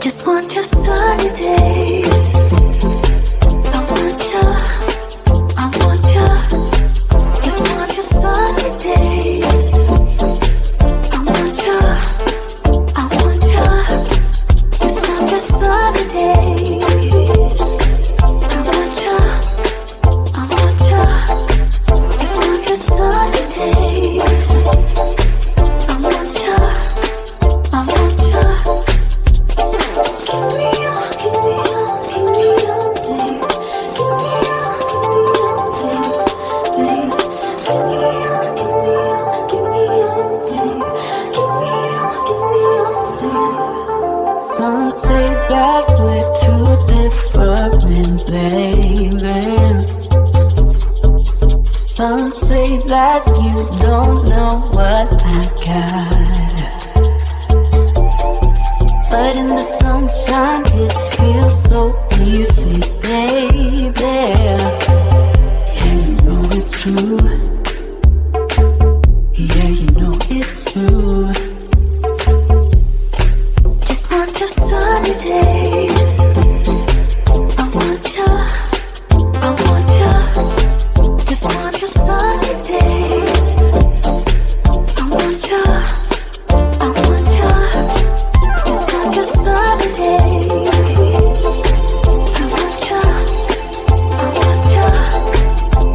Just want your sunny days. I want ya, I want ya. Just want your sunny days. I want ya, I want ya. Just want your sunny days. I want ya, I want ya. Just want your sunny days. I want ya, I want ya. Give me your, give me your, give me your day. Give me your, give me your day. Give me your, give me your, give me your day. Give me your, give me your day. Some say that we're too different, baby. Some say that you don't know what I got. But in the sunshine it feels so easy, baby. Yeah, you know it's true. Yeah, you know it's true. Just want your sunny days. I want ya, I want ya. Just want your sunny days. I want ya, I want ya. Just want your sunny days. I want ya, I want ya.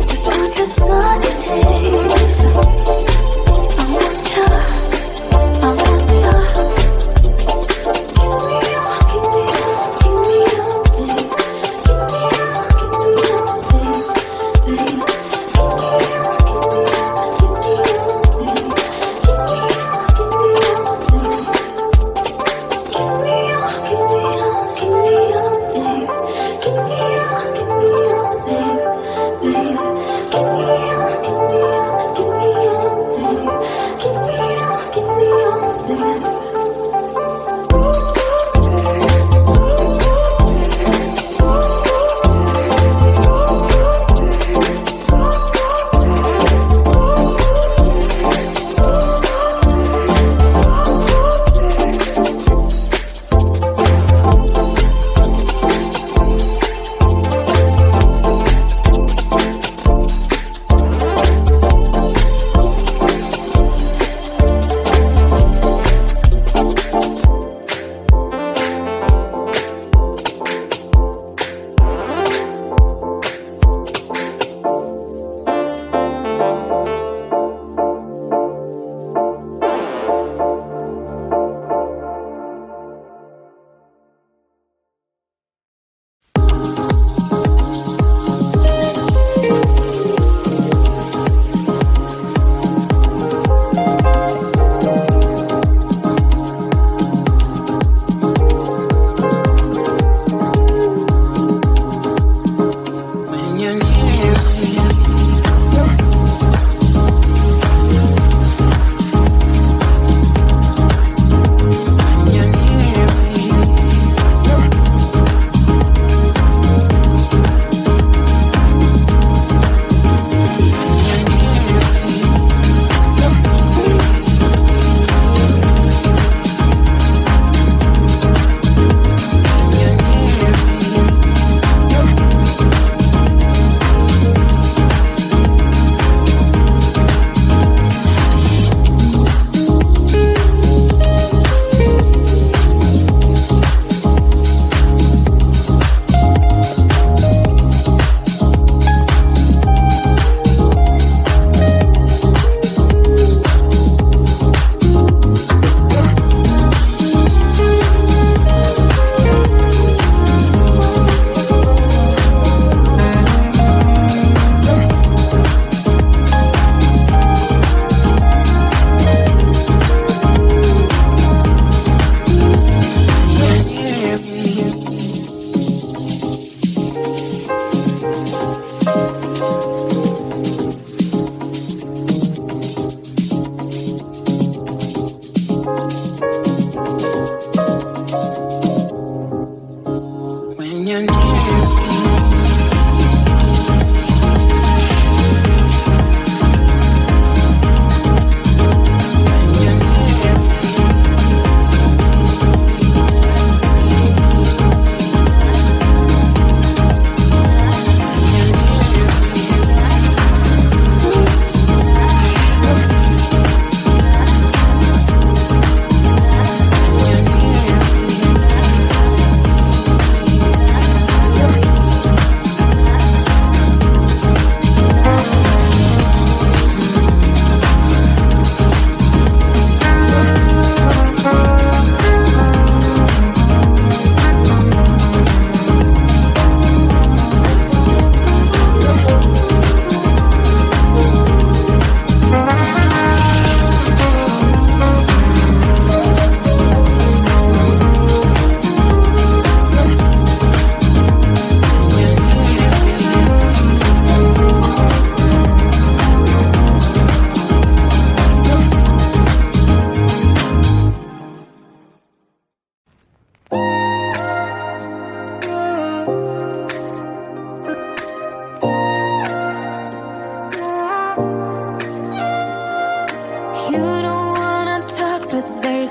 Just want your sunny days.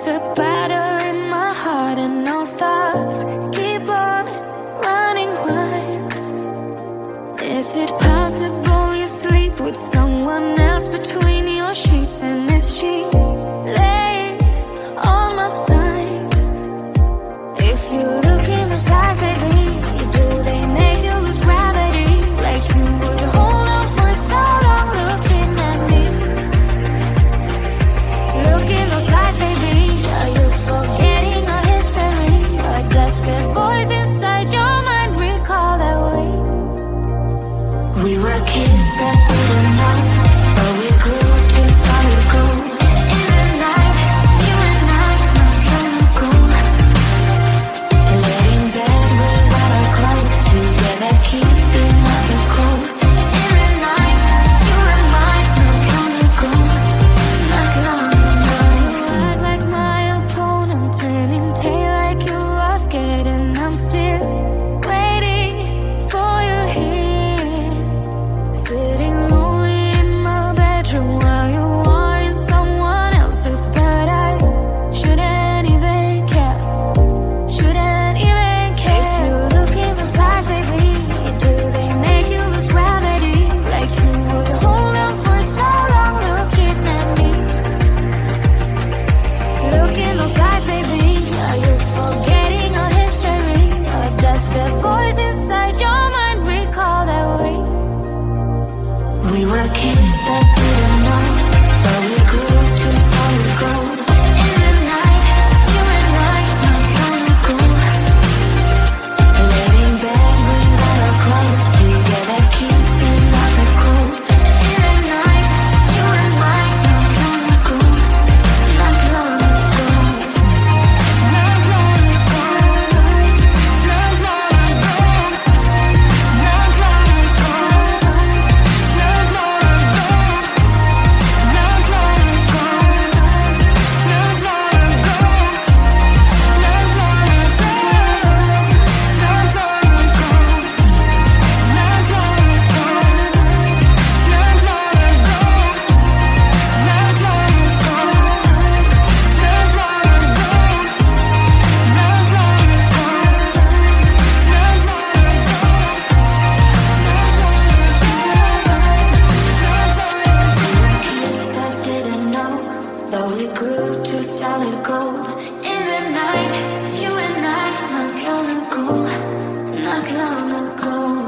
It's a battle in my heart and no thoughts keep on running wild. Is it possible you sleep with someone else between your sheets, and is she laying on my side? If you look in those eyes, baby, do they make you lose gravity? Like you would hold on for so long looking at me. Look in those eyes, baby, are you forgetting our history? Or does the voice inside your mind recall that way? We were kids that didn't know, but we grew to solid gold. In the night, you and I not gonna go. Lay in bed without our clothes, together keeping out the cold. In the night, you and I not gonna go. Not gonna go. Act like my opponent, turning tail like you are scared, and I'm still waiting for you here. Sitting lonely in my bedroom while you are in someone else's, but I shouldn't even care. Shouldn't even care. If you look in those eyes, baby, do they make you lose gravity? Like you would hold on for so long looking at me. Look in those eyes, baby, are you forgetting our history? Or does the voice inside your mind recall that way? We were kids that didn't know, but we grew to solid gold. In the night, you and I not gonna go. Lay in bed without our clothes, together keeping out the cold. In the night, you and I not gonna go. Not gonna go. Not gonna go. Not gonna go. Not gonna go. Not gonna But we grew to solid gold. In the night, you and I not gonna go, not gonna go.